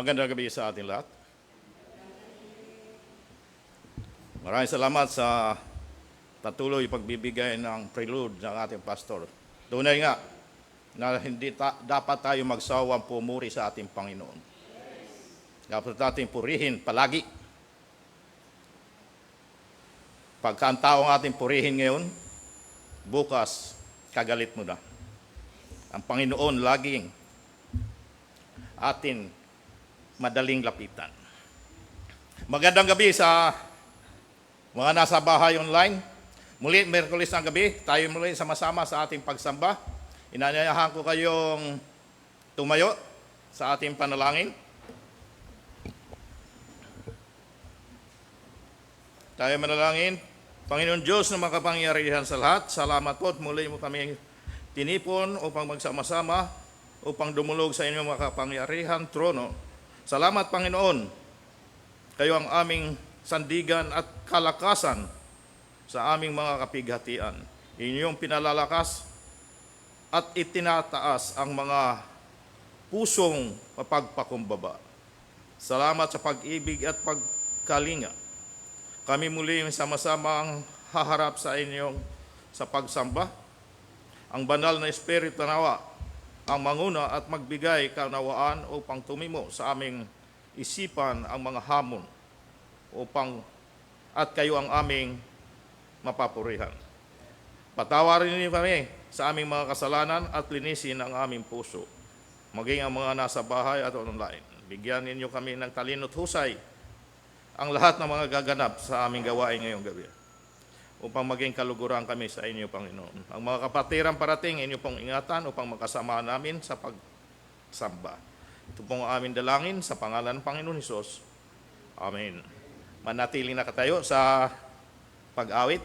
Magandang gabi sa ating lahat. Maraming salamat sa patuloy pagbibigay ng prelude ng ating pastor. Tunay nga na hindi dapat tayo magsawang pumuri sa ating Panginoon. Dapat natin purihin palagi. Pagka ang taong ating purihin ngayon, bukas kagalit mo na. Ang Panginoon laging atin madaling lapitan. Magandang gabi sa mga nasa bahay online. Muli, Miyerkules ng gabi, tayo muli sama-sama sa ating pagsamba. Inanyayahan ko kayong tumayo sa ating panalangin. Tayo manalangin. Panginoon Diyos na makapangyarihan sa lahat, salamat po at muli mo kami tinipon upang magsama-sama, upang dumulog sa inyong makapangyarihan trono. Salamat, Panginoon. Kayo ang aming sandigan at kalakasan sa aming mga kapighatian. Inyong pinalalakas at itinataas ang mga pusong mapagpakumbaba. Salamat sa pag-ibig at pagkalinga. Kami muli sama-samang haharap sa inyong sa pagsamba. Ang banal na Espiritu nawa ang manguna at magbigay kaunawaan upang tumimo sa aming isipan ang mga hamon at kayo ang aming mapapurihan. Patawarin niyo kami sa aming mga kasalanan at linisin ang aming puso, maging ang mga nasa bahay at online. Bigyan ninyo kami ng talino at husay ang lahat ng mga gaganap sa aming gawain ngayong gabi, upang maging kaluguran kami sa inyo, Panginoon. Ang mga kapatiran parating, inyo pong ingatan upang makasama namin sa pagsamba. Ito pong aming dalangin sa pangalan ng Panginoon Hesus. Amen. Manatiling nakatayo sa pag-awit.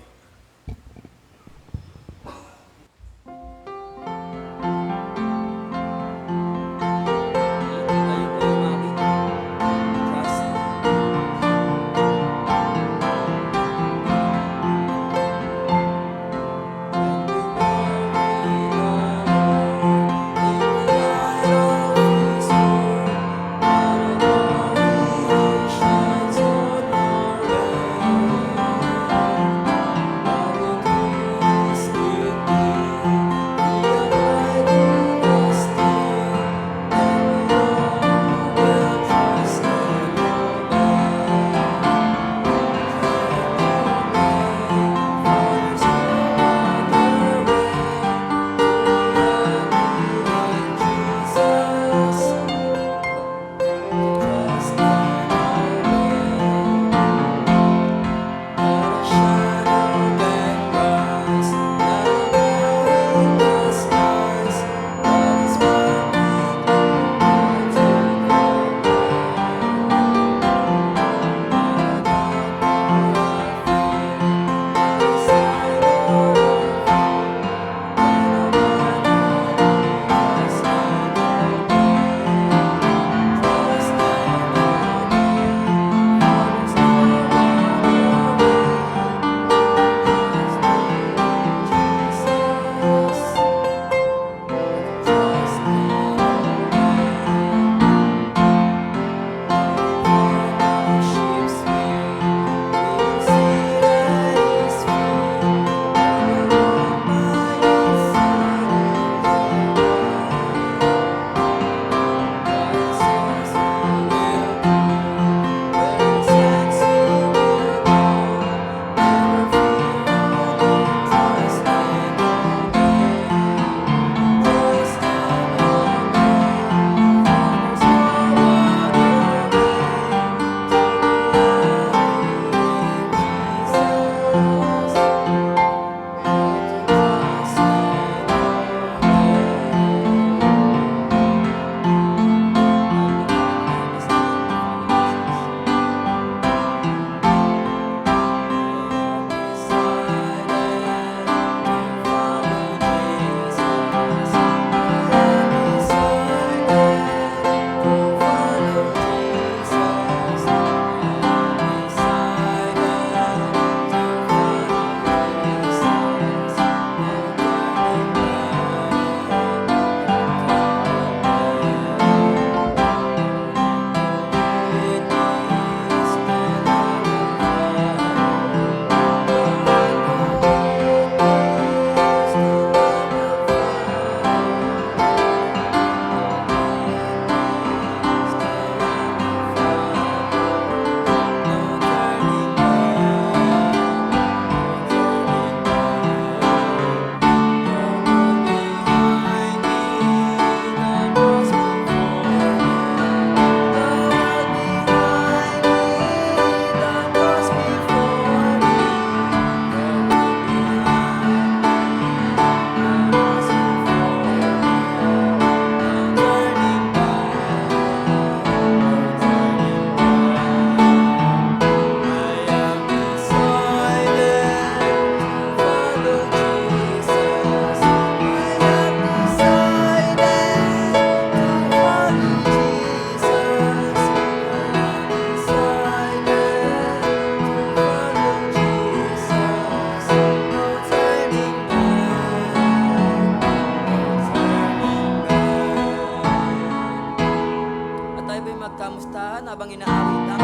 kamustahan habang inaawit ang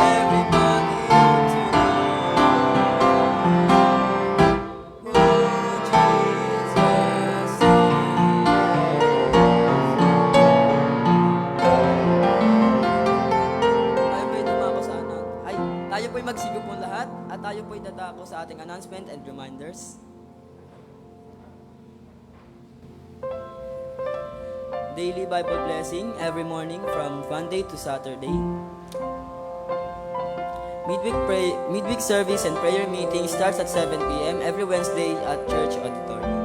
Everybody Ought to tayo po'y magsigupon lahat at tayo po'y dadako sa ating announcement and reminders. Daily Bible blessing every morning from Monday to Saturday. Midweek service and prayer meeting starts at 7 p.m. every Wednesday at Church Auditorium.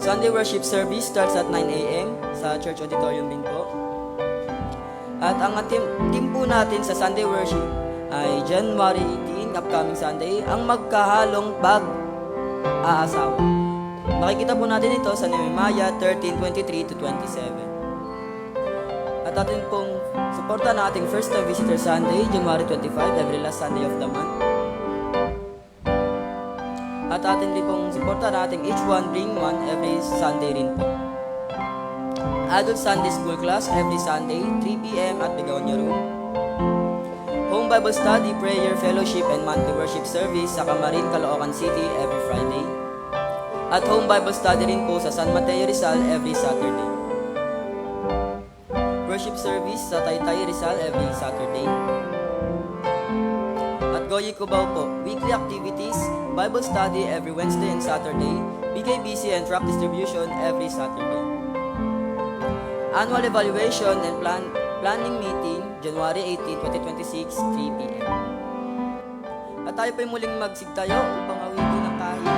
Sunday worship service starts at 9 a.m. sa Church Auditorium din po. At ang team po natin sa Sunday worship ay January 18, upcoming Sunday, ang magkahalong pag-aasawa. Makikita po natin ito sa Nehemiah 13:23 to 27. At atin pong suporta na ating First Time Visitor Sunday, January 25, every last Sunday of the month. At atin din pong suporta na ating Each One Bring One every Sunday rin po. Adult Sunday School class every Sunday, 3 p.m. at Begonia Room. Home Bible Study, Prayer, Fellowship, and Monthly Worship Service sa Camarin, Caloocan City every Friday. At Home Bible Study rin po sa San Mateo, Rizal every Saturday. Worship Service sa Taytay, Rizal every Saturday. At Goyi Cubao po, weekly activities, Bible Study every Wednesday and Saturday, BKBC and tract distribution every Saturday. Annual Evaluation and Planning Meeting, January 18, 2026, 3 p.m. At tayo po'y muling magsigtayo upang awitin ang kahit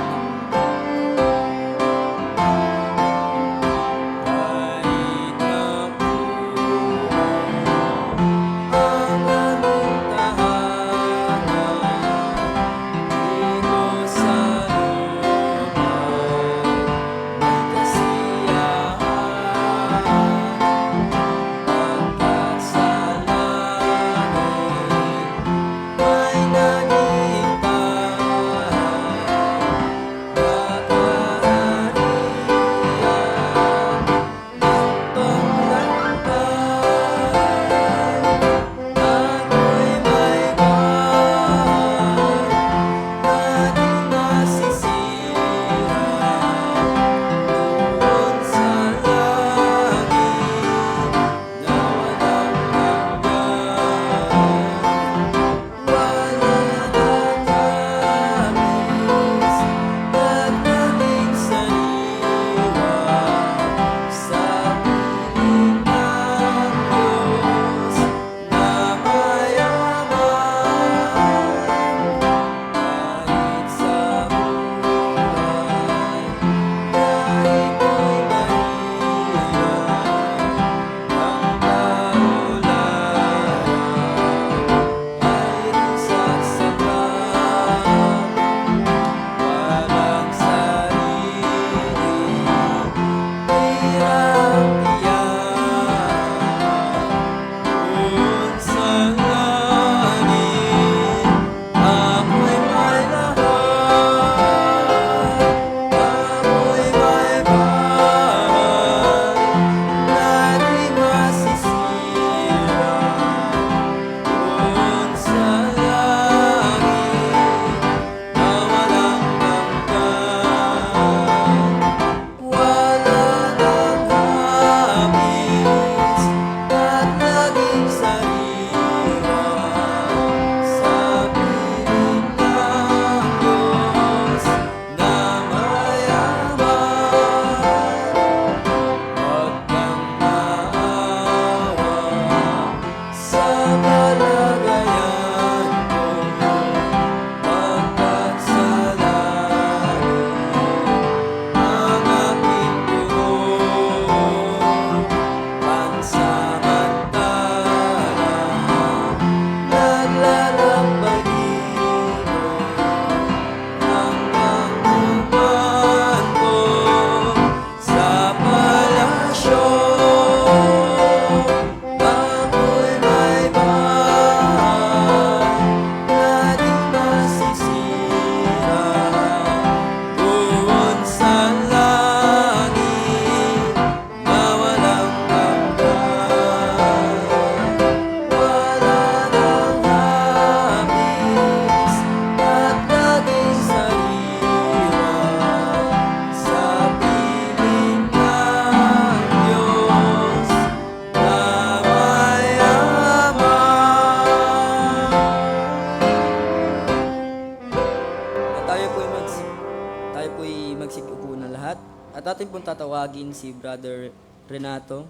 natin pong tatawagin si Brother Renato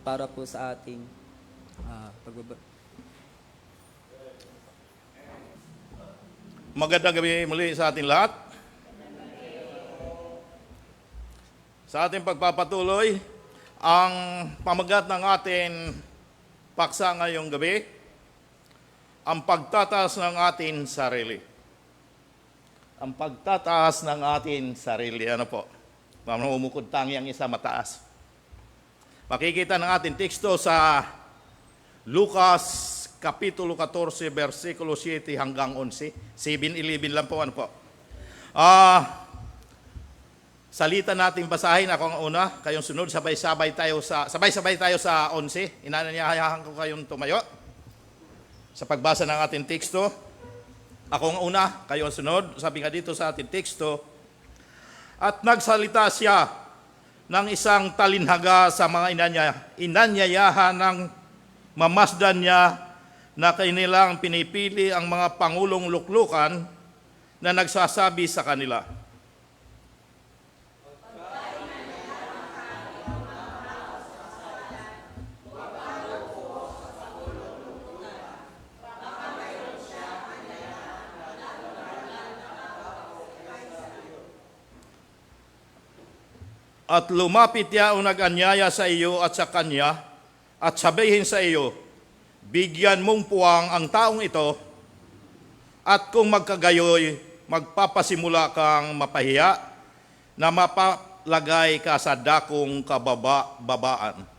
para po sa ating pagbaba. Magandang gabi muli sa ating lahat. Sa ating pagpapatuloy, ang pamagat ng ating paksa ngayong gabi, ang pagtataas ng ating sarili. Ang pagtataas ng ating sarili. Ano po? Umukod tangi ang isa mataas. Makikita ng ating teksto sa Lucas Kapitulo 14, versikulo 7 hanggang 11. 7-11 lang po. Ano po? Salita nating basahin. Ako ang una. Kayong sunod. Sabay-sabay tayo sa 11. Inananyayahan ko kayong tumayo sa pagbasa ng ating teksto. Ako ang una. Kayo ang sunod. Sabi nga dito sa ating teksto, at nagsalita siya ng isang talinhaga sa mga inanyayahan ng mamasdan niya na kanilang pinipili ang mga pangulong luklukan na nagsasabi sa kanila, at lumapit niya o nag-anyaya sa iyo at sa kanya at sabihin sa iyo, bigyan mong puwang ang taong ito at kung magkagayoy, magpapasimula kang mapahiya na mapalagay ka sa dakong kababaan.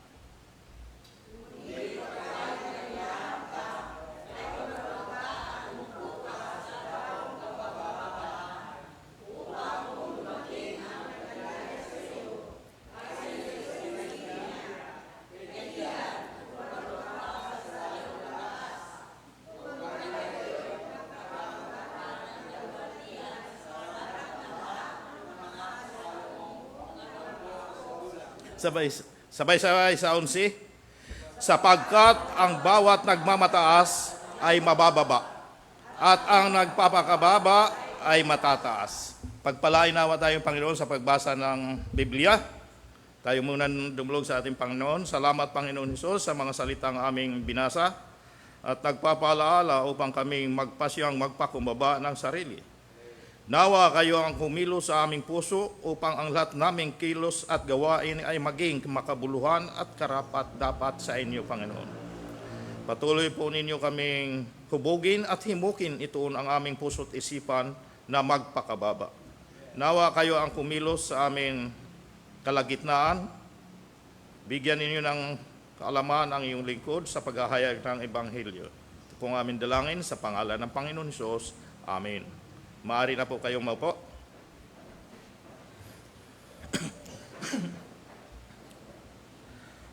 Sabay-sabay sa 11, sapagkat ang bawat nagmamataas ay mabababa, at ang nagpapakababa ay matataas. Pagpalain nawa tayong Panginoon sa pagbasa ng Biblia. Tayo muna dumulog sa ating Panginoon. Salamat Panginoon Hesus sa mga salitang aming binasa at nagpapalaala upang kaming magpasyang magpakumbaba ng sarili. Nawa kayo ang kumilos sa aming puso upang ang lahat naming kilos at gawain ay maging makabuluhan at karapat dapat sa inyo, Panginoon. Patuloy po ninyo kaming hubugin at himukin itoon ang aming puso't isipan na magpakababa. Nawa kayo ang kumilos sa aming kalagitnaan. Bigyan ninyo ng kaalaman ang iyong lingkod sa paghahayag ng Ebanghelyo. Ito pong aming dalangin sa pangalan ng Panginoon Hesus. Amen. Maaari na po kayong maupo.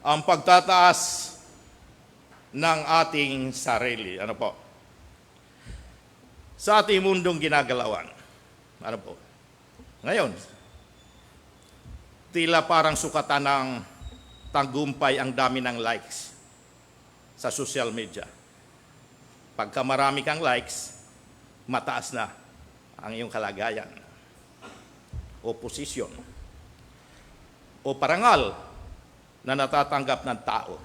Ang pagtataas ng ating sarili. Ano po? Sa ating mundong ginagalawan. Ano po? Ngayon, tila parang sukatan ng tagumpay ang dami ng likes sa social media. Pagka marami kang likes, mataas na ang iyong kalagayan o posisyon o parangal na natatanggap ng tao.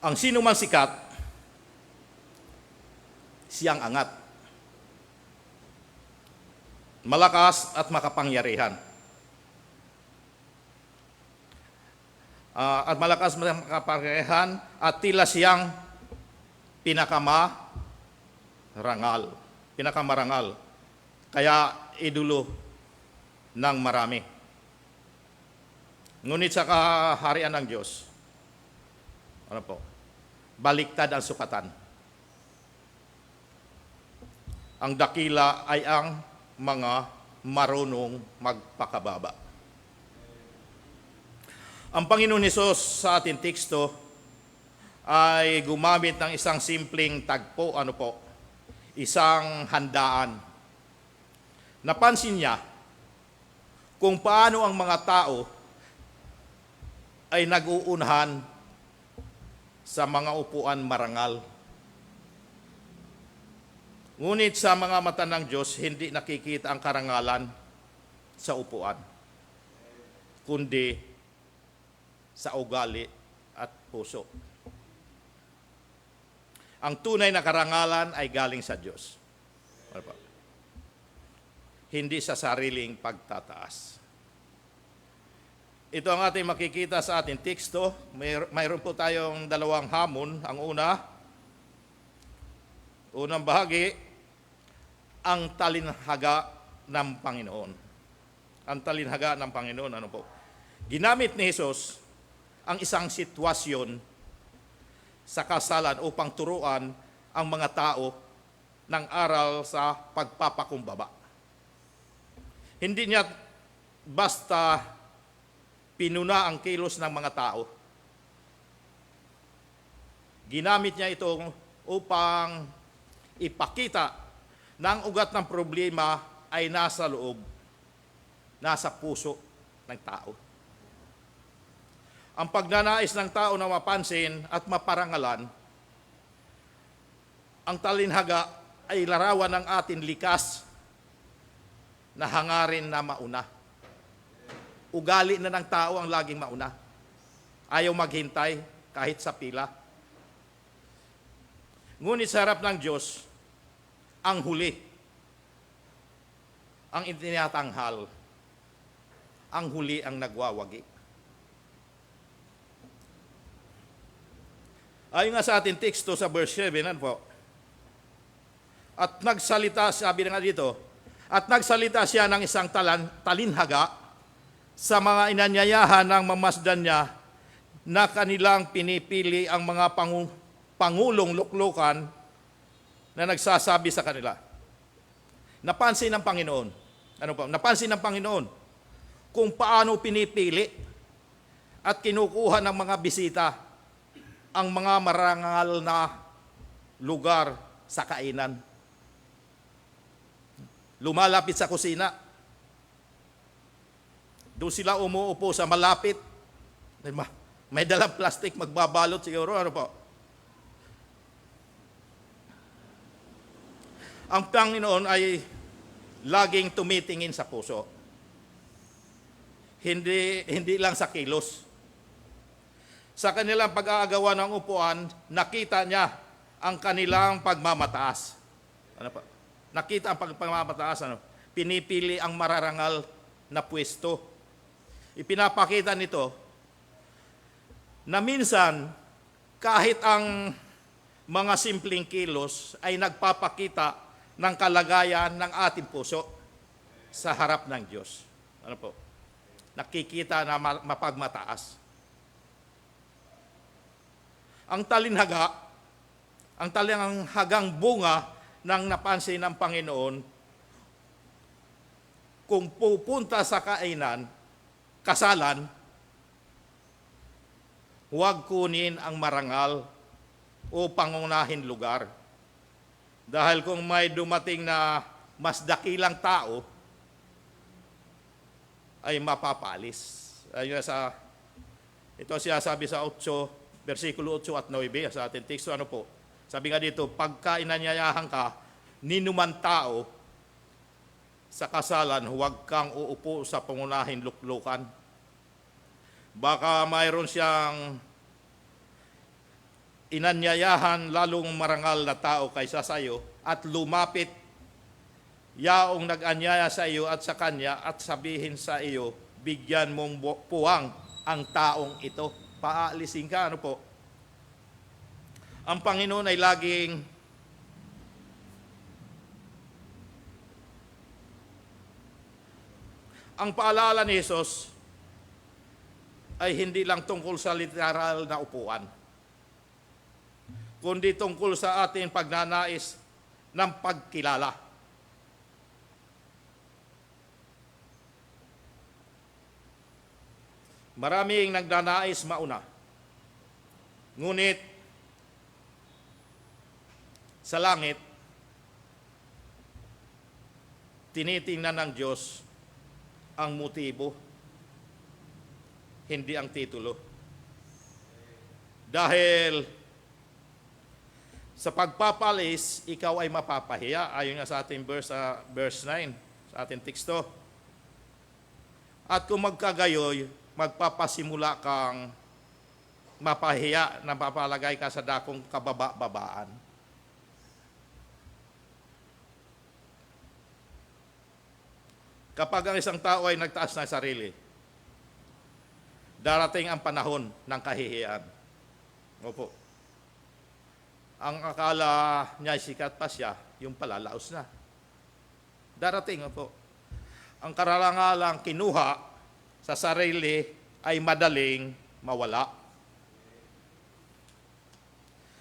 Ang sino man sikat, siyang angat, malakas at makapangyarihan. At malakas at makapangyarihan at tila siyang pinakamarangal, kaya idulo ng marami. Ngunit sa kaharian ng Diyos, ano po, baliktad ang sukatan. Ang dakila ay ang mga marunong magpakababa. Ang Panginoon Hesus sa ating teksto ay gumamit ng isang simpleng tagpo, ano po, isang handaan. Napansin niya kung paano ang mga tao ay nag-uunahan sa mga upuan marangal. Ngunit sa mga mata ng Diyos, hindi nakikita ang karangalan sa upuan, kundi sa ugali at puso. Ang tunay na karangalan ay galing sa Diyos. Ano pa? Hindi sa sariling pagtataas. Ito ang ating makikita sa ating teksto. Mayroon po tayong dalawang hamon. Ang unang bahagi, ang talinhaga ng Panginoon. Ang talinhaga ng Panginoon, ano po? Ginamit ni Jesus ang isang sitwasyon sa kasalan upang turuan ang mga tao ng aral sa pagpapakumbaba. Hindi niya basta pinuna ang kilos ng mga tao. Ginamit niya ito upang ipakita na ang ugat ng problema ay nasa loob, nasa puso ng tao. Ang pagnanais ng tao na mapansin at maparangalan, ang talinhaga ay larawan ng ating likas na hangarin na mauna. Ugali na ng tao ang laging mauna. Ayaw maghintay kahit sa pila. Ngunit sa harap ng Diyos, ang huli, ang itinatanghal, ang huli ang nagwawagi. Ayon nga sa ating teksto sa verse 7, ano po? At nagsalita, sabi na nga dito, at nagsalita siya ng isang talinhaga sa mga inanyayahan ng mamasdan niya na kanilang pinipili ang mga pangulong luklukan na nagsasabi sa kanila. Napansin ng Panginoon. Ano po? Napansin ng Panginoon kung paano pinipili at kinukuha ng mga bisita ang mga marangal na lugar sa kainan. Lumalapit sa kusina. Doon sila umuupo sa malapit. May dalang plastic, magbabalot siguro. Ano po? Ang Panginoon ay laging tumitingin sa puso. Hindi lang sa kilos. Sa kanilang pag-aagawa ng upuan, nakita niya ang kanilang pagmamataas. Ano pa? Nakita ang pagmamataas. Ano? Pinipili ang mararangal na pwesto. Ipinapakita nito na minsan kahit ang mga simpleng kilos ay nagpapakita ng kalagayan ng ating puso sa harap ng Diyos. Ano po? Nakikita na mapagmataas. Ang talinhagang bunga ng napansin ng Panginoon, kung pupunta sa kasalan, huwag kunin ang marangal o pangunahin lugar. Dahil kung may dumating na mas dakilang tao, ay mapapalis. Ito siya sabi sa 8, versikulo 8 at 9 sa ating teksto. Ano po? Sabi nga dito, pagka inanyayahan ka, ninuman tao sa kasalan, huwag kang uupo sa pangunahin luklukan. Baka mayroon siyang inanyayahan lalong marangal na tao kaysa sa iyo at lumapit yaong nag-anyaya sa iyo at sa kanya at sabihin sa iyo, bigyan mong puwang ang taong ito. Paalisin ka, ano po? Ang Panginoon ay laging ang paalala ni Jesus ay hindi lang tungkol sa literal na upuan, kundi tungkol sa ating pagnanais ng pagkilala. Maraming nagnanais mauna. Ngunit sa langit, tinitingnan ng Diyos ang motibo, hindi ang titulo. Dahil sa pagpapalis, ikaw ay mapapahiya. Ayon nga sa ating verse 9, sa ating teksto. At kung magkagayoy, magpapasimula kang mapahiya na mapalagay ka sa dakong kababa-babaan. Kapag ang isang tao ay nagtaas ng sarili, darating ang panahon ng kahihiyan. Opo. Ang akala niya sikat pa siya, yung pala laos na. Darating, opo. Ang kararangalang kinuha sa sarili ay madaling mawala.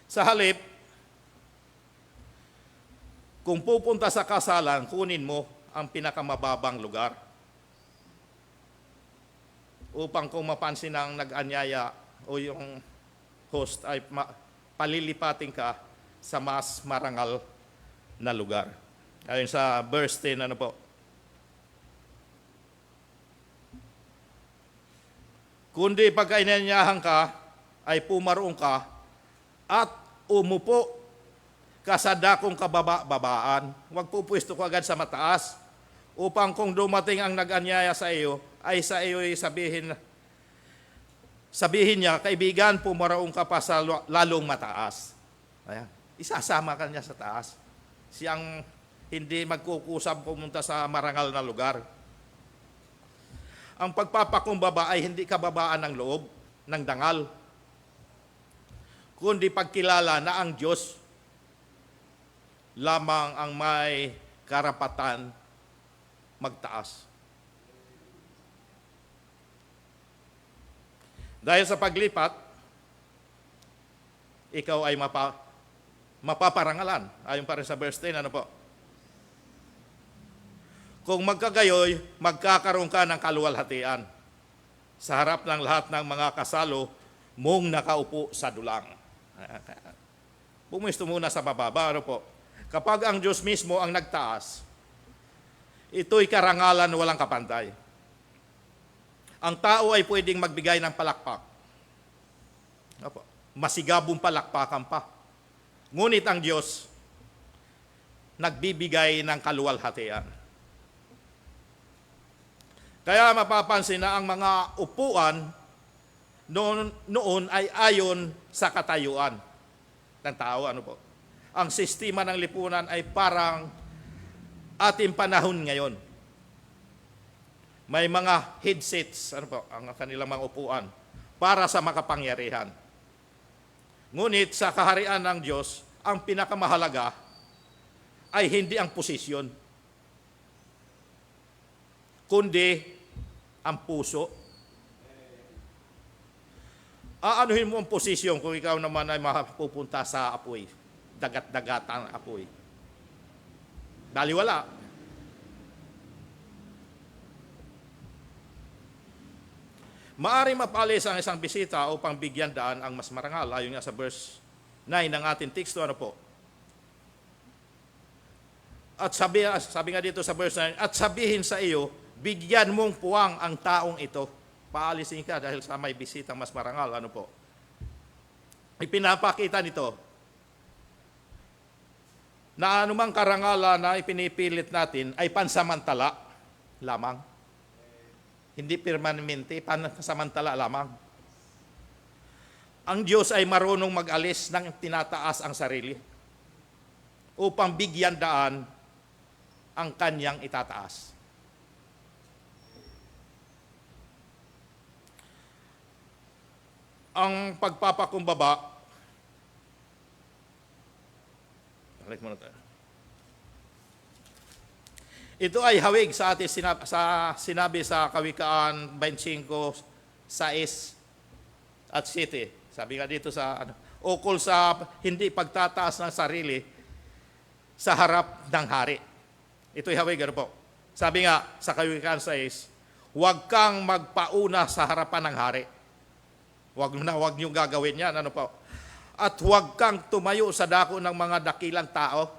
Sa halip, kung pupunta sa kasalan, kunin mo ang pinakamababang lugar upang kung mapansin ng nag-anyaya o yung host ay palilipatin ka sa mas marangal na lugar. Ayon sa verse 10, ano po? Kundi pagka inanyayahan ka, ay pumaroon ka at umupo ka sa dakong kababa-babaan. Huwag pupwesto ko agad sa mataas upang kung dumating ang nag-anyaya sa iyo, ay sa iyo sabihin niya, kaibigan, pumaraong ka pa sa lalong mataas. Ayan. Isasama ka niya sa taas. Siyang hindi magkukusap pumunta sa marangal na lugar. Ang pagpapakumbaba ay hindi kababaan ng loob, ng dangal, kundi pagkilala na ang Diyos lamang ang may karapatan magtaas. Dahil sa paglipat, ikaw ay mapaparangalan. Ayon pa rin sa verse 10, ano po? Kung magkagayoy, magkakaroon ka ng kaluwalhatian sa harap ng lahat ng mga kasalo mong nakaupo sa dulang. Pumisto muna sa bababa, ano po? Kapag ang Diyos mismo ang nagtaas, ito'y karangalan walang kapantay. Ang tao ay pwedeng magbigay ng palakpak. Opo. Masigabong palakpakan pa. Ngunit ang Diyos, nagbibigay ng kaluwalhatian. Kaya mapapansin na ang mga upuan noon ay ayon sa katayuan ng tao. Ano po? Ang sistema ng lipunan ay parang ating panahon ngayon. May mga headsets, ano po, ang kanilang mga upuan, para sa makapangyarihan. Ngunit sa kaharian ng Diyos, ang pinakamahalaga ay hindi ang posisyon, kundi ang puso. Aanuhin mo ang posisyon kung ikaw naman ay mapupunta sa apoy, dagat-dagatan apoy. Baliwala. Maaring mapalis ang isang bisita upang bigyan daan ang mas marangal. Ayon nga sa verse 9 ng ating teksto, ano po? At sabi nga dito sa verse 9, at sabihin sa iyo, bigyan mong puwang ang taong ito. Paalisin ka dahil sa may bisitang mas marangal. Ano po? Ipinapakita nito na anumang karangalan na ipinipilit natin ay pansamantala lamang. Hindi permanente, pansamantala lamang. Ang Diyos ay marunong mag-alis ng tinataas ang sarili upang bigyan daan ang kanyang itataas. Ang pagpapakumbaba, balik muna tayo. Ito ay hawig sa ating sinabi sa Kawikaan 25, 6 at 7. Sabi nga dito sa ukol sa hindi pagtataas ng sarili sa harap ng hari. Ito'y hawig, ano po? Sabi nga sa Kawikaan 6, huwag kang magpauna sa harapan ng hari. Huwag niyo gagawin yan, ano po? At huwag kang tumayo sa dako ng mga dakilang tao.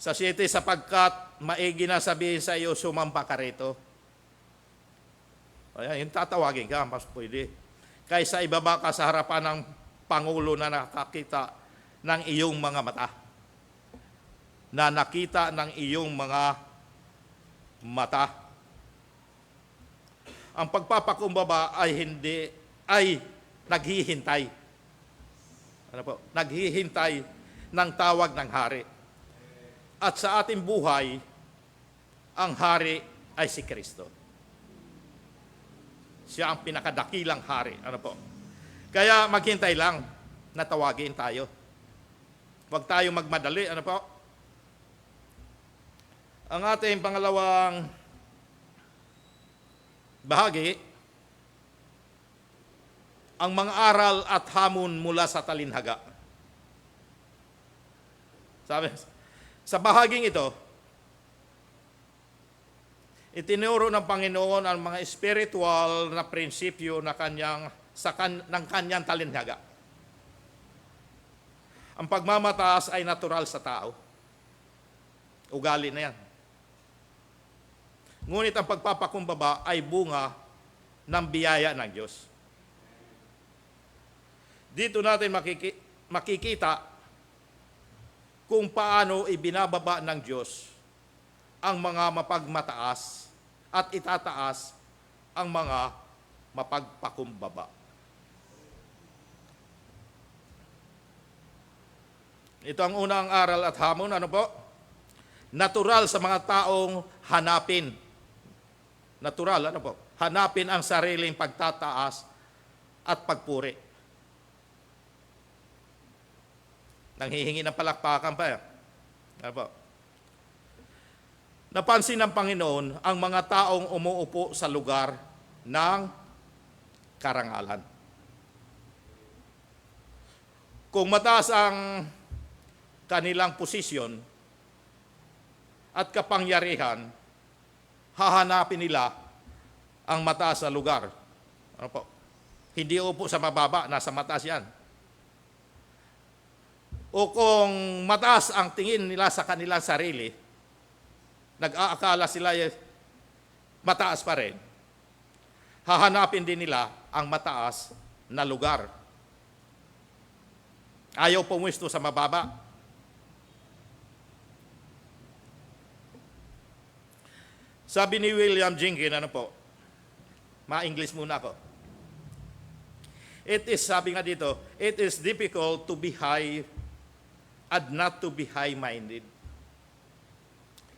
Sa 7, sapagkat maigi na sabihin sa iyo, sumampa ka rito. Ayan, yung tatawagin ka, mas pwede. Kaysa ibaba ka sa harapan ng Pangulo na nakakita ng iyong mga mata. na nakita ng iyong mga mata. Ang pagpapakumbaba ay naghihintay. Ano po? Naghihintay ng tawag ng hari. At sa ating buhay, ang hari ay si Kristo. Siya ang pinakadakilang hari. Ano po? Kaya maghintay lang na tawagin tayo. Huwag tayo magmadali. Ano po? Ang ating pangalawang bahagi, ang mga aral at hamon mula sa talinhaga. Sabi, sa bahaging ito, itinuro ng Panginoon ang mga spiritual na prinsipyo na ng kanyang talinhaga. Ang pagmamataas ay natural sa tao. Ugali na yan. Ngunit ang pagpapakumbaba ay bunga ng biyaya ng Diyos. Dito natin makikita kung paano ibinababa ng Diyos ang mga mapagmataas at itataas ang mga mapagpakumbaba. Ito ang unang aral at hamon. Ano po? Natural sa mga taong hanapin. Natural, ano po? Hanapin ang sariling pagtataas at pagpuri. Nanghihingi ng palakpakan pa. Ano po? Napansin ng Panginoon ang mga taong umuupo sa lugar ng karangalan. Kung mataas ang kanilang posisyon at kapangyarihan, hahanapin nila ang mataas na lugar. Ano po? Hindi upo sa mababa, nasa mataas yan. O kung mataas ang tingin nila sa kanilang sarili, nag-aakala sila mataas pa rin, hahanapin din nila ang mataas na lugar. Ayaw pumwesto sa mababa. Sabi ni William Jenkins, ano po? Ma-English muna ako. Sabi nga dito, it is difficult to be high and not to be high-minded.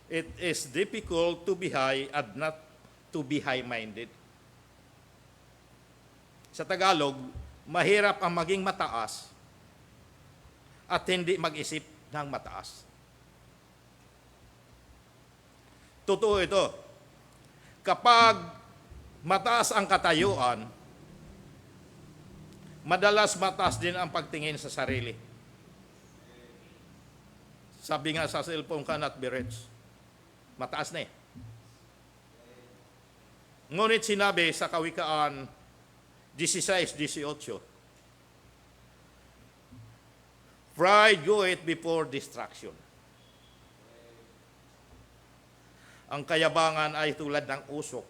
It is difficult to be high and not to be high-minded. Sa Tagalog, mahirap ang maging mataas at hindi mag-isip ng mataas. Totoo ito. Kapag mataas ang katayuan, madalas mataas din ang pagtingin sa sarili. Sabi nga sa cellphone cannot be reached. Mataas na eh. Ngunit sinabi sa Kawikaan 16:18, pride goeth before destruction. Ang kayabangan ay tulad ng usok.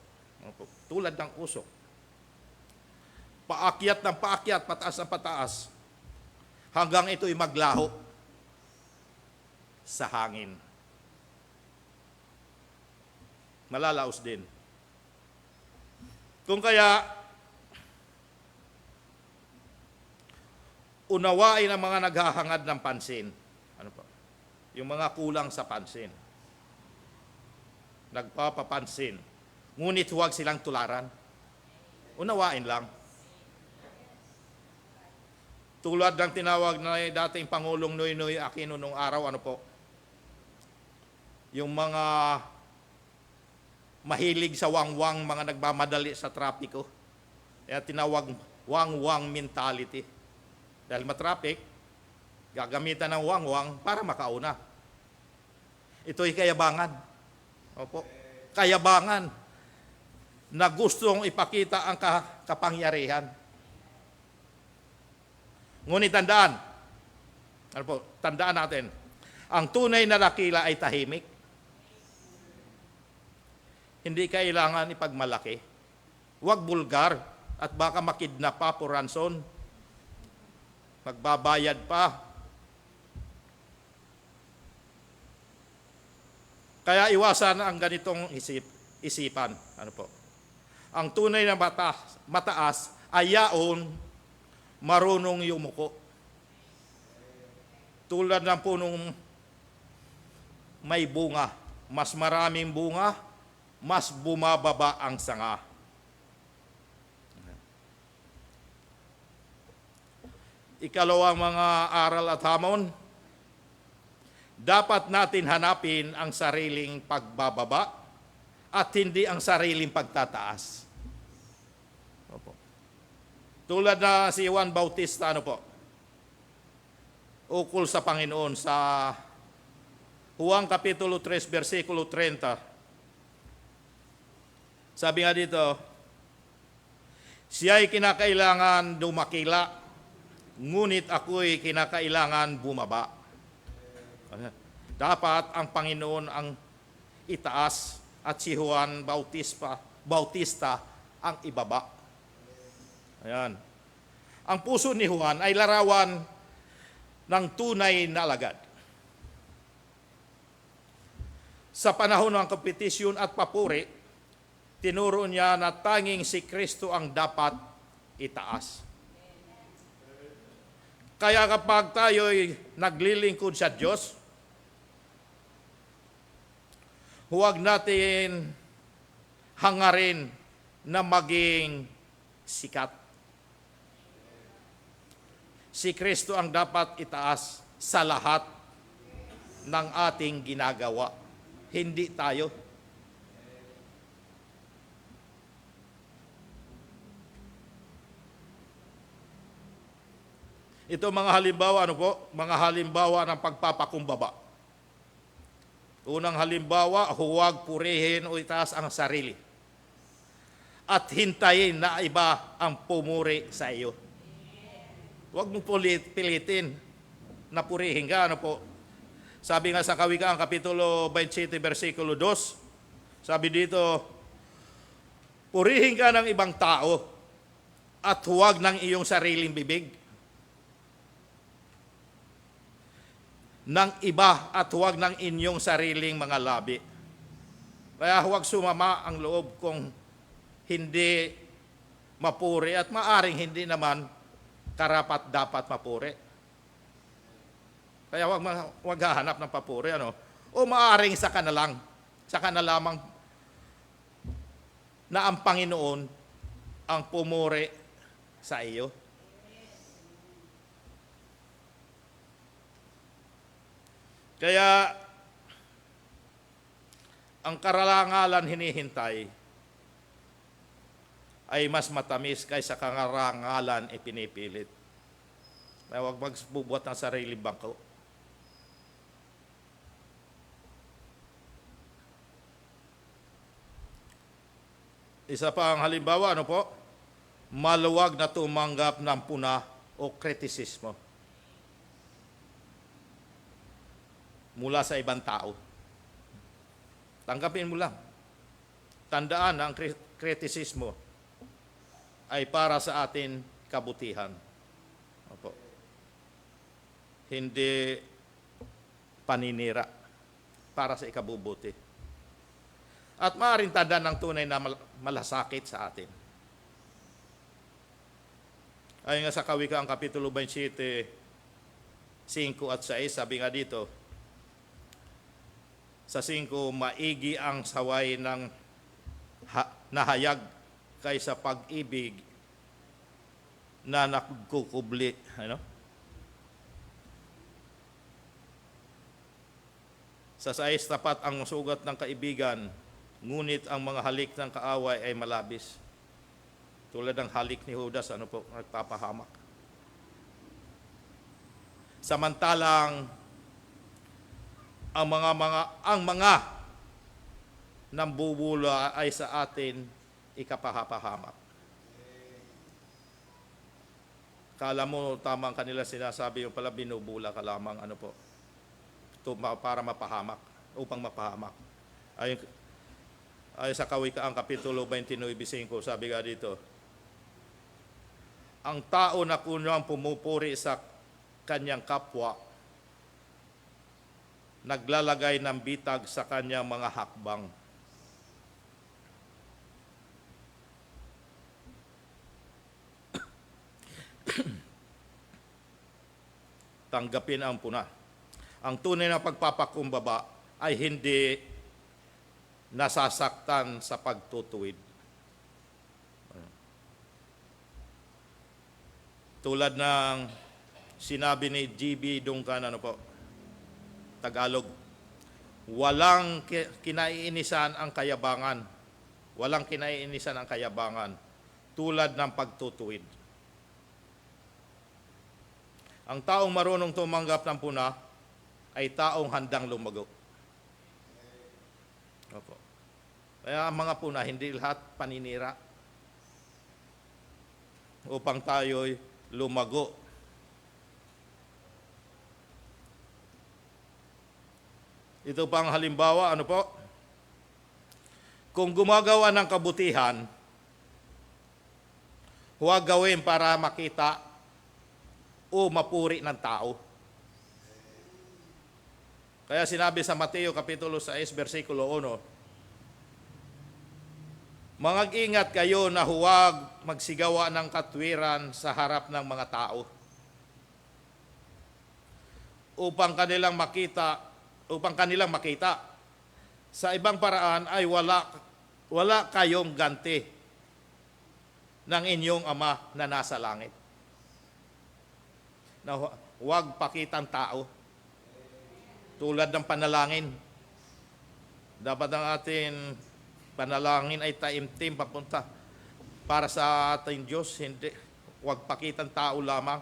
Tulad ng usok. Paakyat ng paakyat, pataas ng pataas, hanggang ito'y maglaho sa hangin. Malalaos din. Kung kaya, unawain ang mga naghahangad ng pansin. Ano pa? Yung mga kulang sa pansin. Nagpapapansin. Ngunit huwag silang tularan. Unawain lang. Tulad ng tinawag na dating Pangulong Noynoy Aquino nung araw, ano po? Yung mga mahilig sa wangwang, mga nagmamadali sa trapiko. Kaya tinawag wangwang mentality. Dahil matraffic, gagamitan ng wangwang para makauna. Ito'y kayabangan. Opo. Kayabangan na gustong ipakita ang kapangyarihan. Ngunit tandaan, ano po, tandaan natin, ang tunay na dakila ay tahimik. Hindi kailangan ipagmalaki. Huwag bulgar at baka makidnap pa for ransom. Magbabayad pa. Kaya iwasan ang ganitong isipan. Ano po? Ang tunay na mataas ay yaon marunong yumuko. Tulad ng punong may bunga. Mas maraming bunga, mas bumababa ang sanga. Ikalawang mga aral at hamon, dapat natin hanapin ang sariling pagbababa at hindi ang sariling pagtataas. Opo. Tulad na si Juan Bautista, ano po, ukol sa Panginoon sa Juan Kapitulo 3, versikulo 30. Sabi nga dito, siya'y kinakailangan dumakila, ngunit ako'y kinakailangan bumaba. Dapat ang Panginoon ang itaas at si Juan Bautista ang ibaba. Ayan. Ang puso ni Juan ay larawan ng tunay na alagad. Sa panahon ng kompetisyon at papuri, tinuro niya na tanging si Kristo ang dapat itaas. Kaya kapag tayo'y naglilingkod sa Diyos, huwag natin hangarin na maging sikat. Si Kristo ang dapat itaas sa lahat ng ating ginagawa. Hindi tayo. Ito mga halimbawa, ano po? Mga halimbawa ng pagpapakumbaba. Unang halimbawa, huwag purihin o itaas ang sarili. At hintayin na iba ang pumuri sa iyo. Huwag mong pilitin na purihin ka, ano po? Sabi nga sa Kawikaan, Kapitulo 27, versikulo 2, sabi dito, purihin ka ng ibang tao at huwag ng iyong sariling bibig. Ng iba at huwag ng inyong sariling mga labi. Kaya huwag sumama ang loob kung hindi mapuri at maaring hindi naman karapat dapat mapuri. Kaya huwag hahanap ng papuri, ano? O maaring sa kana lamang na ang Panginoon ang pumuri sa iyo. Kaya ang karalangalan hinihintay ay mas matamis kaysa karangalan ipinipilit. Kaya huwag magbubuhat ng sarili bangko. Isa pa ang halimbawa, ano po? Maluwag na tumanggap ng puna o kritisismo mula sa ibang tao. Tanggapin mo lang. Tandaan na ang kritisismo ay para sa atin kabutihan. Opo. Hindi paninira, para sa ikabubuti. At maaaring tandaan ng tunay na malasakit sa atin. Ayon nga sa Kawikaan, Kapitulo 27, 5 at 6, sabi nga dito, sa 5, maigi ang saway ng nahayag kaysa pag-ibig na nagkukubli. Ano? Sa 6, tapat ang sugat ng kaibigan, ngunit ang mga halik ng kaaway ay malabis. Tulad ng halik ni Judas, ano po, nagpapahamak. Samantalang ang mga nambubula ay sa atin ikapahapahamak. Kala mo tama ang kanila sinasabi, yung pala binubula ka lamang, ano po, para mapahamak, upang mapahamak. Ayon sa Kawikaan, Kapitulo 29:5, sabi nga dito, ang tao na kunyang pumupuri sa kanyang kapwa naglalagay ng bitag sa kanyang mga hakbang. Tanggapin ang puna. Ang tunay na pagpapakumbaba ay hindi nasasaktan sa pagtutuwid. Tulad ng sinabi ni GB Duncan, Tagalog, walang kinaiinisan ang kayabangan. Walang kinaiinisan ang kayabangan tulad ng pagtutuwid. Ang taong marunong tumanggap ng puna ay taong handang lumago. Opo. Kaya ang mga puna, hindi lahat paninira upang tayo'y lumago. Ito pang halimbawa, kung gumagawa ng kabutihan, huwag gawin para makita o mapuri ng tao. Kaya sinabi sa Mateo Kapitulo 6, versikulo 1, Mag-ingat kayo na huwag magsigawa ng katwiran sa harap ng mga tao upang kanilang makita. Sa ibang paraan ay wala kayong ganti ng inyong Ama na nasa langit. Na huwag pakitang tao. Tulad ng panalangin. Dapat ang ating panalangin ay taimtim papunta para sa ating Diyos. Hindi, huwag pakitang tao lamang.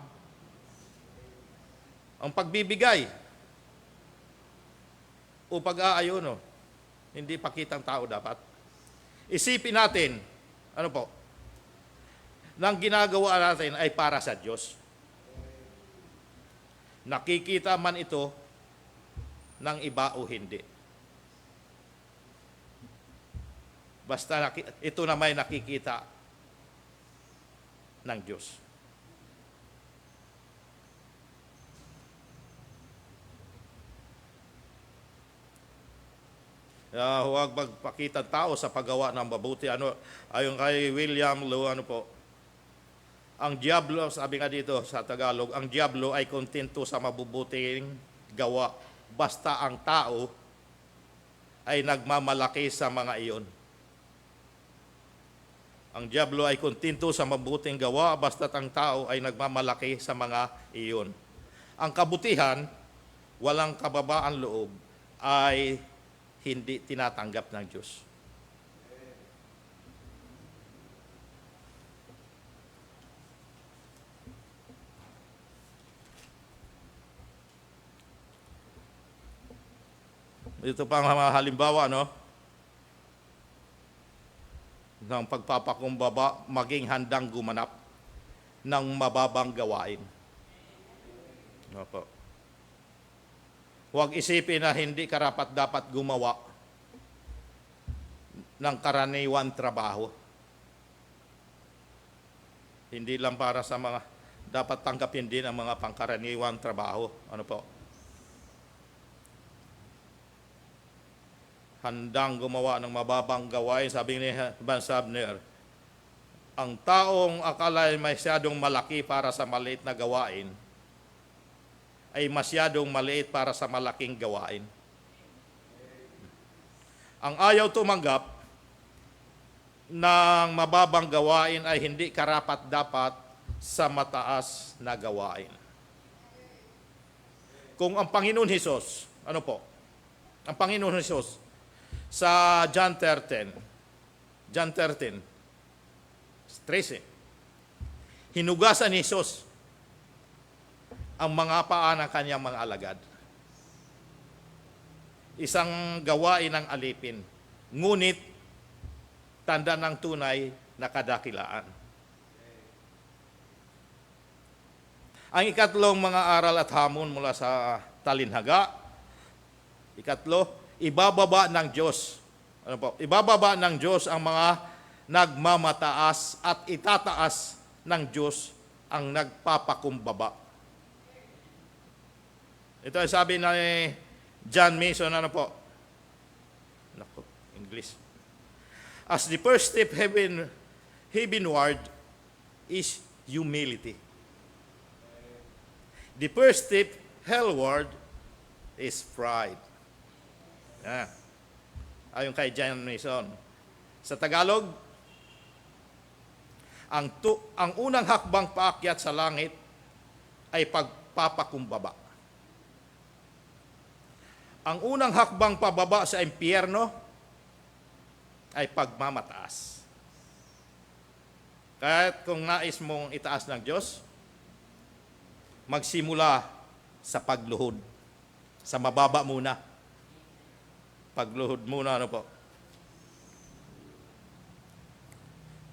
Ang pagbibigay o pag-aayon, hindi pakitang tao dapat. Isipin natin, nang ginagawa natin ay para sa Diyos. Nakikita man ito ng iba o hindi. Basta ito na may nakikita ng Diyos. Huwag magpakita tao sa paggawa ng mabuti. Ayon kay William Lowe, ang diablo, sabi nga dito sa Tagalog, ang diablo ay kontento sa mabubuting gawa. Basta ang tao ay nagmamalaki sa mga iyon. Ang diablo ay kontento sa mabubuting gawa, basta ang tao ay nagmamalaki sa mga iyon. Ang kabutihan, walang kababaan loob, ay hindi tinatanggap ng Diyos. Ito pang mga halimbawa, ng pagpapakumbaba, maging handang gumanap ng mababang gawain. Opo. Huwag isipin na hindi karapat-dapat gumawa ng karaniwang trabaho. Hindi lang para sa mga, dapat tanggapin din ang mga pangkaraniwang trabaho. Handang gumawa ng mababang gawain. Sabi ni Van Sabner, ang taong akala ay masyadong malaki para sa maliit na gawain ay masyadong maliit para sa malaking gawain. Ang ayaw tumanggap ng mababang gawain ay hindi karapat-dapat sa mataas na gawain. Kung ang Panginoon Hesus, ang Panginoon Hesus, sa John 13, 13, hinugasan ni Jesus ang mga paa ng kanyang mga alagad. Isang gawain ng alipin, ngunit tanda ng tunay na kadakilaan. Ang ikatlong mga aral at hamon mula sa talinhaga, ibababa ng Diyos. Ibababa ng Diyos ang mga nagmamataas at itataas ng Diyos ang nagpapakumbaba. Ito ay sabi John Mason, ano po? Nako, English. As the first step heavenward is humility. The first step hellward is pride. Ah, ayon kay John Mason. Sa Tagalog, ang unang hakbang paakyat sa langit ay pagpapakumbaba. Ang unang hakbang pababa sa impyerno ay pagmamataas. Kahit kung nais mong itaas ng Diyos, magsimula sa pagluhod. Sa mababa muna. Pagluhod muna, ano po.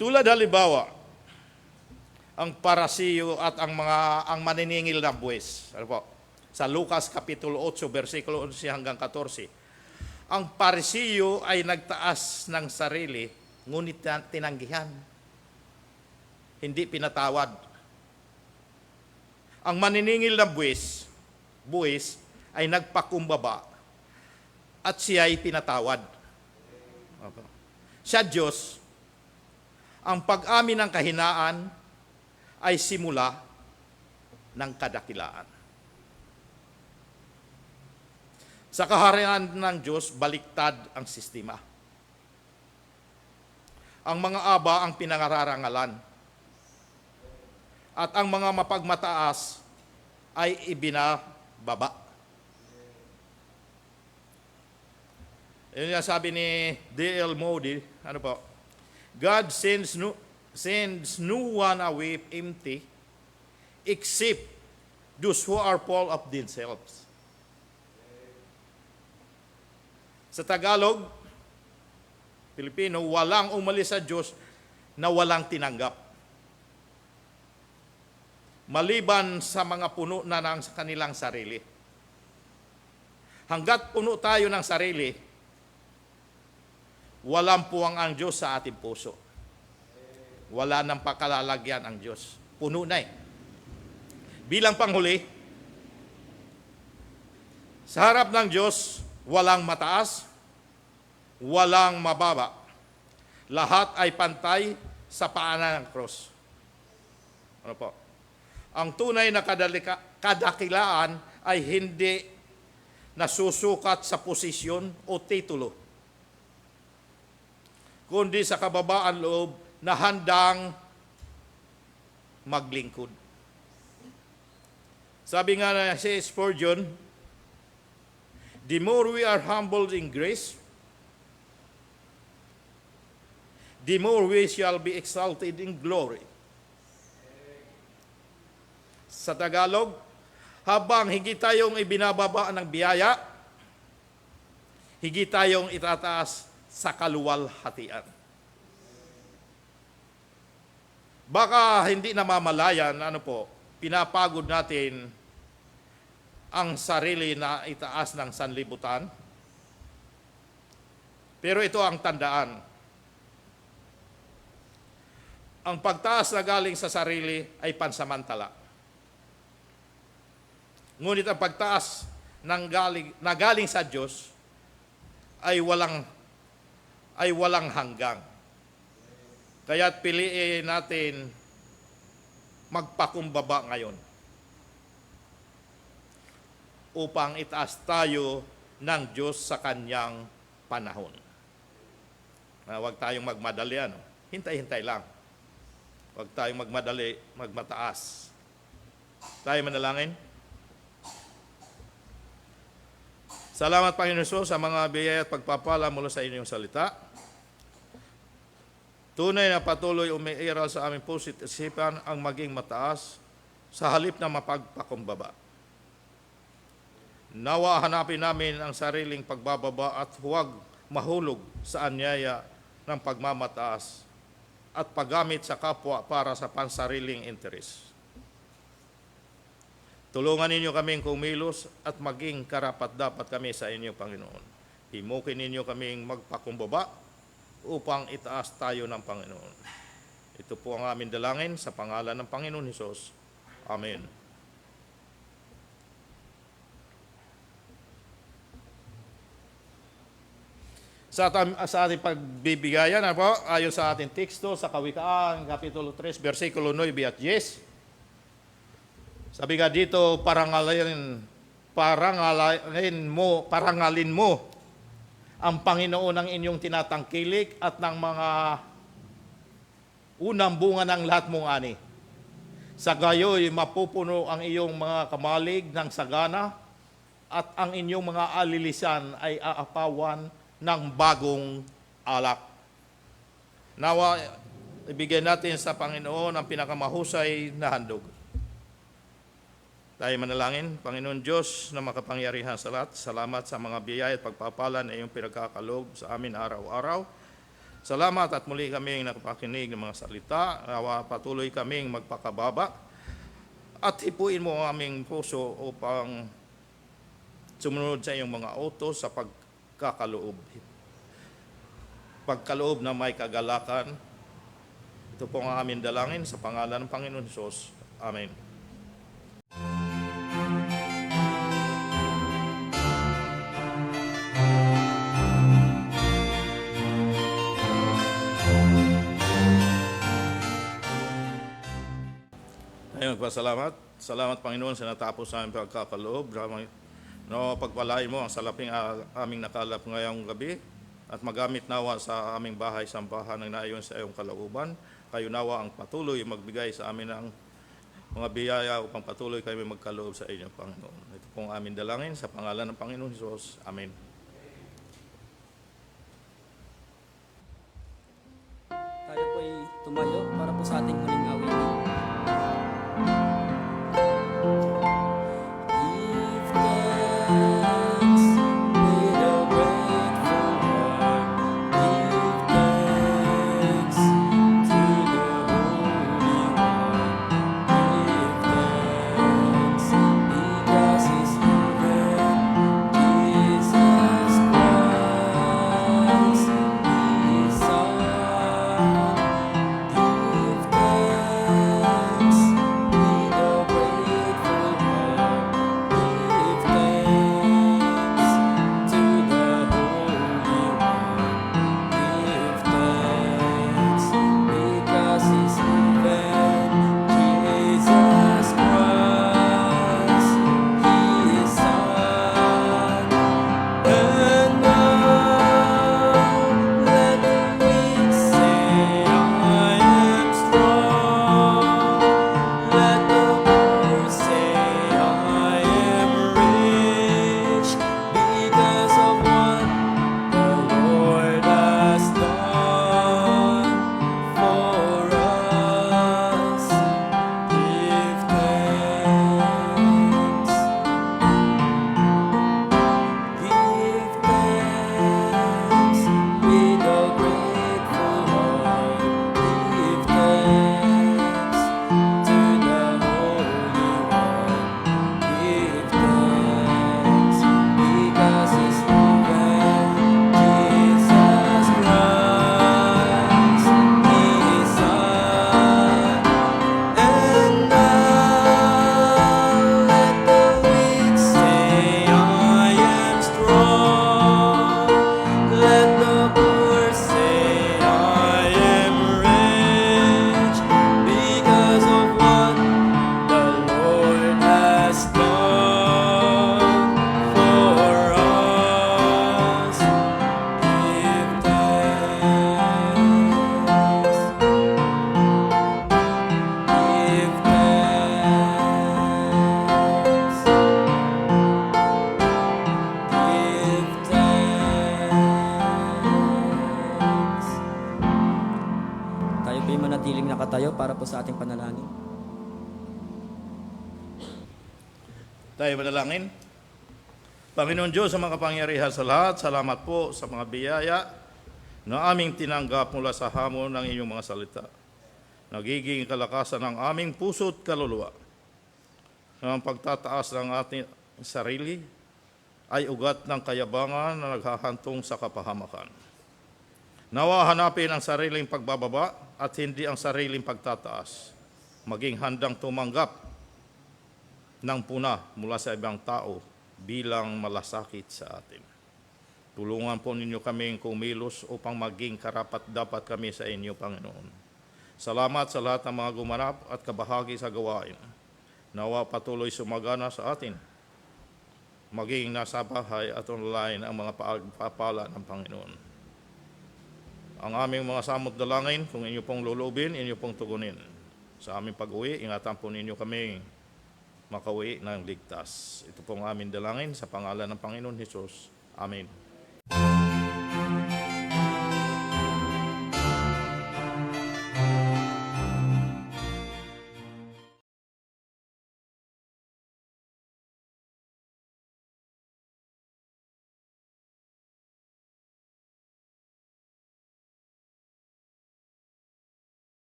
Tulad halimbawa, ang parasiyo at ang maniningil na buwis. Ano po? Sa Lucas Kapitulo 8, versikulo 11 hanggang 14. Ang parisiyo ay nagtaas ng sarili, ngunit tinanggihan. Hindi pinatawad. Ang maniningil na buwis ay nagpakumbaba at siya ay pinatawad. Sa Diyos, ang pag-amin ng kahinaan ay simula ng kadakilaan. Sa kaharian ng Diyos, baliktad ang sistema. Ang mga aba ang pinangararangalan. At ang mga mapagmataas ay ibinababa. Yun yung sabi ni D.L. Moody, ano po? God sends no one away empty except those who are full of themselves. Sa Tagalog, Pilipino, walang umalis sa Diyos na walang tinanggap. Maliban sa mga puno na ng kanilang sarili. Hanggat puno tayo ng sarili, walang puwang ang Diyos sa ating puso. Wala nang pakalalagyan ang Diyos. Puno na eh. Bilang panghuli, sa harap ng Diyos, walang mataas, walang mababa. Lahat ay pantay sa paanan ng cross. Ano po? Ang tunay na kadakilaan ay hindi nasusukat sa posisyon o titulo, kundi sa kababaan loob na handang maglingkod. Sabi nga na si Spurgeon, the more we are humbled in grace, the more we shall be exalted in glory. Sa Tagalog, habang higit tayong ibinababa ng biyaya, higit tayong itataas sa kaluwalhatian. Baka hindi namamalayan, pinapagod natin ang sarili na itaas ng sanlibutan. Pero ito ang tandaan. Ang pagtaas na galing sa sarili ay pansamantala. Ngunit ang pagtaas na galing sa Diyos ay walang hanggang. Kaya't piliin natin magpakumbaba ngayon upang itaas tayo ng Diyos sa kanyang panahon. Huwag tayong magmadali. Hintay-hintay lang. Huwag tayong magmadali, magmataas. Tayo manalangin. Salamat, Panginoon Jesus, sa mga biyaya at pagpapala mula sa inyong salita. Tunay na patuloy umiiral sa aming pusit isipan ang maging mataas sa halip na mapagpakumbaba. Nawa hanapin namin ang sariling pagbababa at huwag mahulog sa anyaya ng pagmamataas at paggamit sa kapwa para sa pansariling interes. Tulungan ninyo kaming kumilos at maging karapat-dapat kami sa inyo, Panginoon. Himukin ninyo kaming magpakumbaba upang itaas tayo ng Panginoon. Ito po ang aming dalangin sa pangalan ng Panginoon Hesus. Amen. sa ating pagbibigayan, ano po, ayon sa ating teksto sa Kawikaan, Kapitulo 3, versikulo 9 at 10. Sabi nga dito, parangalin mo ang Panginoon ng inyong tinatangkilik at ng mga unang bunga ng lahat mong ani. Sa gayoy, mapupuno ang iyong mga kamalig ng sagana at ang inyong mga alilisan ay aapawan ng bagong alak. Nawa, ibigay natin sa Panginoon ang pinakamahusay na handog. Tayo manalangin. Panginoon Diyos na makapangyarihan sa lahat, salamat sa mga biyaya at pagpapala na iyong pinagkakaloob sa amin araw-araw. Salamat at muli kaming nakapakinig ng mga salita. Nawa patuloy kaming magpakababa at hipuin mo ang aming puso upang sumunod sa iyong mga utos sa pagkakaloob. Pagkaloob na may kagalakan. Ito po ang aming dalangin sa pangalan ng Panginoon Hesus. Amen. Tayo magpasalamat. Salamat Panginoon sa natapos sa aming pagkakaloob. No, pagpalain mo ang salaping aming nakalap ngayong gabi at magamit nawa sa aming bahay sambahan ng naayon sa iyong kalooban. Kayo nawa ang patuloy magbigay sa amin ng mga biyaya upang patuloy kami magkaloob sa inyo, Panginoon. Ito pong aming dalangin sa pangalan ng Panginoon Hesus. Amen. Tayo po ay tumayo para po sa ating huling awitin. Give thanks with a grateful heart. Give thanks to the Holy One. Give thanks because He's given Jesus Christ, His Son. Give thanks with a grateful heart. Give thanks to the Holy One. Give thanks because He's given Jesus Christ, His Son. And now let the weak say, I am strong. Let the poor say, I am rich because of what the Lord has done for us. Give thanks. Give thanks with a grateful heart. Give thanks to the Holy One. Give thanks because He's given Jesus Christ, His Son. And now let the weak say, I am strong. Let the poor say, I am rich because of what the Lord has done for us. Give thanks. Give thanks. Give thanks. Tayo po'y manatiling nakatayo para po sa ating panalangin. Tayo manalangin. Panginoon Diyos sa mga kapangyarihan sa lahat, salamat po sa mga biyaya na aming tinanggap mula sa hamon ng inyong mga salita. Nagiging kalakasan ng aming puso't kaluluwa. Ang pagtataas ng ating sarili ay ugat ng kayabangan na naghahantong sa kapahamakan. Nawa hanapin ang sariling pagbababa at hindi ang sariling pagtataas. Maging handang tumanggap ng puna mula sa ibang tao bilang malasakit sa atin. Tulungan po ninyo kaming kumilos upang maging karapat-dapat kami sa inyo, Panginoon. Salamat sa lahat ng mga gumanap at kabahagi sa gawain. Nawa patuloy sumagana sa atin, maging nasa bahay at online ang mga pagpapala ng Panginoon. Ang aming mga samot dalangin, kung inyo pong lulubin, inyo pong tugunin. Sa aming pag-uwi, ingatan po ninyo kami makauwi ng ligtas. Ito pong aming dalangin sa pangalan ng Panginoon Hesus. Amen.